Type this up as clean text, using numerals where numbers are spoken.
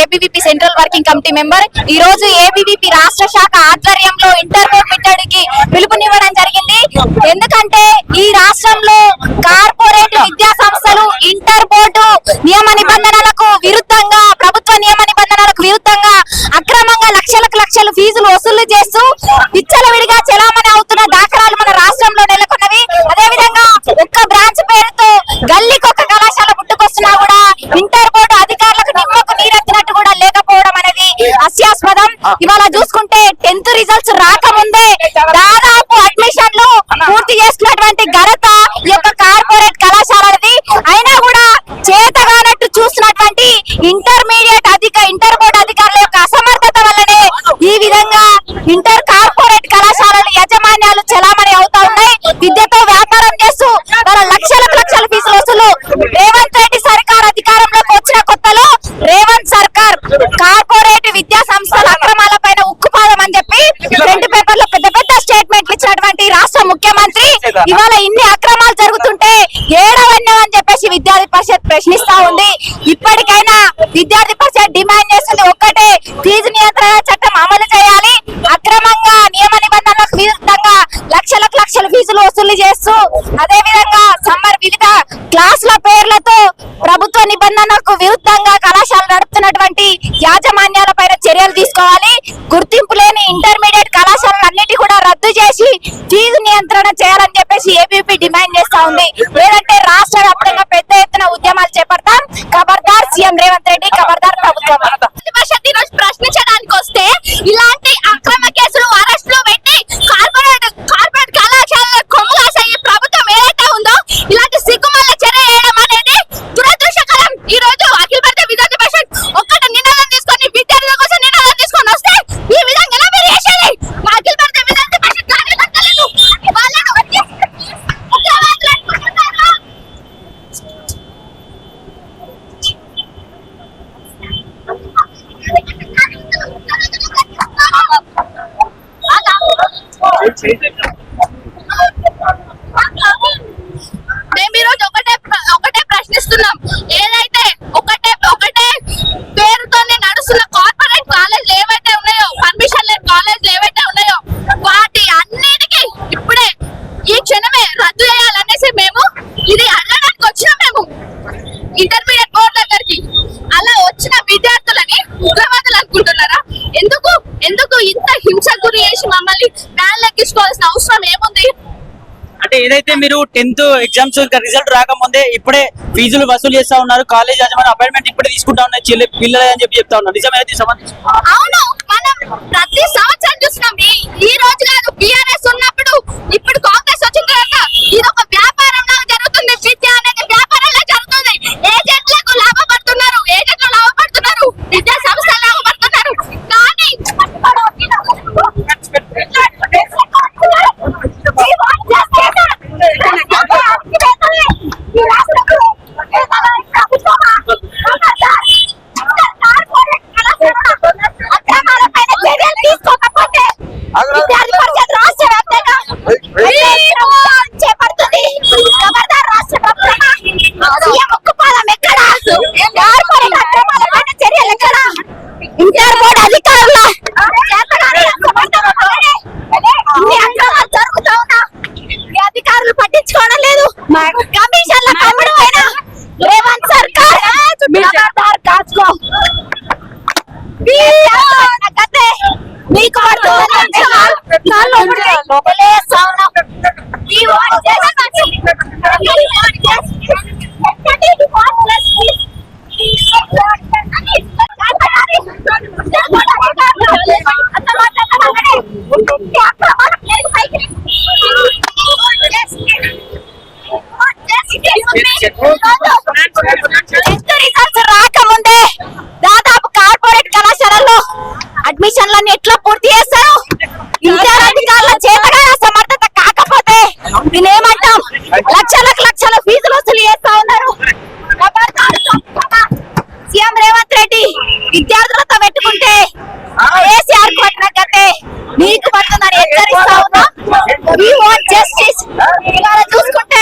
ABVP central working committee member. ఈ రోజు ABVP రాష్ట్ర శాఖ ఆధ్వర్యంలో ఇంటర్ బోర్డు ముట్టడికి పిలుపునివ్వడం జరిగింది. ఎందుకంటే ఈ రాష్ట్రంలో కార్పొరేట్ విద్యా సంస్థలు ఇంటర్ బోర్డు నియమ నిబంధనలకు విరుద్ధంగా, ప్రభుత్వ నియమ నిబంధనలకు విరుద్ధంగా అక్రమంగా లక్షలు ఫీజులు వసూలు చేస్తూ విచ్చలవిడిగా చెలామణి అవుతున్న దాఖలాలు మన రాష్ట్రంలో నెలకొన్నవి. అదేవిధంగా ఒక్క బ్రాంచ్ పేరుతో గల్లీకొక్క కళాశాల పుట్టుకొస్తున్నా కూడా ఇంటర్ బోర్డు అధికారులకు నిమ్మకు నీరెత్తినట్టు కూడా లేకపోవడం అనేది హాస్యాస్పదం. ఇవాళ చూసుకుంటే 10th రిజల్ట్స్ రాకముందే దాదాపు అడ్మిషన్లు పూర్తి చేస్తున్నటువంటి ఘనత ఈ యొక్క కార్పొరేట్ కళాశాలది. అయినా కూడా చేతగానట్టు చూస్తున్నటువంటి ఇంటర్ బోర్డు అధికారుల యొక్క అసమర్థత వల్లనే ఈ విధంగా ఇంటర్ కార్పొరేట్ కళాశాలలు యాజమాన్యాలు చెలామణి అవుతా ఉన్నాయి. విద్యతో వ్యాపారం చేస్తూ వాళ్ళ లక్షల ఫీజులు వసూలు. రేవంత్ రెడ్డి సర్కార్ అధికారంలోకి వచ్చిన కొత్తలో రేవంత్ సర్కార్ కార్పొరేట్ విద్యా సంస్థల అక్రమాల పైన ఉక్కుపాదం అని చెప్పి ఫ్రంట్ పేపర్ లో పెద్ద స్టేట్మెంట్లు ఇచ్చినటువంటి రాష్ట్ర ముఖ్యమంత్రి ఇవాళ ఇన్ని అక్రమాలు జరుగుతుంటే ఏడవన్యం అని చెప్పేసి విద్యార్థి పరిషత్ ప్రశ్నిస్తా ఉంది. ఇప్పటికైనా విద్యార్థి పరిషత్ డిమాండ్ చేస్తుంది ఒక్కటే, ఫీజు నియంత్రణ చట్టం అమలు చేయాలి. అక్రమంగా నియమ నిబంధనలకు విరుద్ధంగా లక్షల ఫీజులు వసూలు చేస్తూ అదే విధంగా వివిధ క్లాసుల పేర్లతో ప్రభుత్వ నిబంధనలకు విరుద్ధంగా కళాశాలలు నడుపుతున్నటువంటి యాజమాన్యాల పైన చర్యలు తీసుకోవాలి. గుర్తింపు లేని ఇంటర్మీడియట్ కళాశాలలన్నిటి కూడా రద్దు చేసి ఫీజు నియంత్రణ చేయాలని చెప్పేసి ఏబీవీపీ డిమాండ్ చేస్తా ఉంది. లేదంటే రాష్ట్ర వ్యాప్తంగా పెద్ద ఎత్తున ఉద్యమాలు చేపడతాం. ఖబర్దార్ సీఎం రేవంత్ రెడ్డి, ఖబర్దార్ ప్రభుత్వం. ప్రశ్నించడానికి వస్తే ఇలాంటి అక్రమ కేసులు అరెస్టులు పెట్టి కార్పొరేట్ కళాశాలల కొమ్ముగాసే ఈ ప్రభుత్వం ఏదైతే ఉందో ఇలాంటి సిగ్గుమాల చర్య చేయడం అనేది దురదృష్టకరం. ఈ రోజు అఖిల భారత విద్యార్థి పరిషత్ ఒక్కటి నినాదం తీసుకొని విద్యార్థుల కోసం నినాదం తీసుకొని వస్తే ఈ విధంగా మీరు చేసేది మా అఖిల భారత విద్యార్థి పరిషత్ కార్యకర్తలను వాళ్ళను మేము ఈరోజు ఒకటే ప్రశ్నిస్తున్నాం. ఏదైతే ఒకటే పేరుతోనే నడుస్తున్న కార్పొరేట్ కాలేజీలు ఏవైతే ఉన్నాయో, పర్మిషన్ లేని కాలేజీలు ఏవైతే ఉన్నాయో వాటి అన్నిటికీ ఇప్పుడే ఈ క్షణమే రద్దు చేయాలనేసి మేము ఇది అడగడానికి వచ్చినాం. మేము ఇంటర్మీడియట్ బోర్డు దగ్గరికి అలా వచ్చిన విద్యార్థులని ఉగ్రవాదులు అనుకుంటున్నారా? ఎందుకు ఇంత హింస గురి చేసి మమ్మల్ని బ్యాన్ లెక్కించుకోవాల్సిన అవసరం ఏముంది? అంటే ఏదైతే మీరు 10th ఎగ్జామ్స్ రిజల్ట్ రాకముందే ఇప్పుడే ఫీజులు వసూలు చేస్తా ఉన్నారు, కాలేజ్ యాజమాన్యం అపాయింట్మెంట్ ఇప్పుడే తీసుకుంటా ఉన్నారు పిల్లలు అని చెప్పి చెప్తా ఉన్నారు. నిజమే? అవును, మనం ప్రతి సంవత్సరం చూస్తున్నాం. ఈ రోజు కాదు, బీఆర్ఎస్ ఉన్నప్పుడు, ఇప్పుడు కాంగ్రెస్ వచ్చిన తర్వాత ఇది ఒక వ్యాపారం లాగా జరుగుతుంది. విద్య అనేది వ్యాపారంలా జరుగుతుంది. ఏజెంట్లకు లాభపడుతున్నారు, విద్యా సంస్థలు లాభపడుతున్నారు. కానీ చేపడుతుంది. చర్యలు ఎక్కడ? ఇంటర్ బోర్డు అధికారుల జరుగుతా ఉన్నా ఈ అధికారులు పట్టించుకోవడం లేదు. కమిషన్ల కమ్ముడు అయినా రేవంత్ సర్కార్ కాచుకో మీకు రాకముందే దాదాపు కార్పొరేట్ కళాశాలల్లో అడ్మిషన్లన్నీ ఎట్లా పూర్తి చేస్తారు? ఇంటర్ అధికారుల చేతగా సమర్థత కాకపోతే నేనేమంటాం? లక్షల ఫీజులు వసూలు చేస్తా ఉన్నారు. సీఎం రేవంత్ రెడ్డి విద్యార్థులతో పెట్టుకుంటే కేసీఆర్ పట్టినట్టే మీకు పడుతుందని హెచ్చరిస్తా ఉన్నా. We want justice. ఇవాళ చూసుకుంటే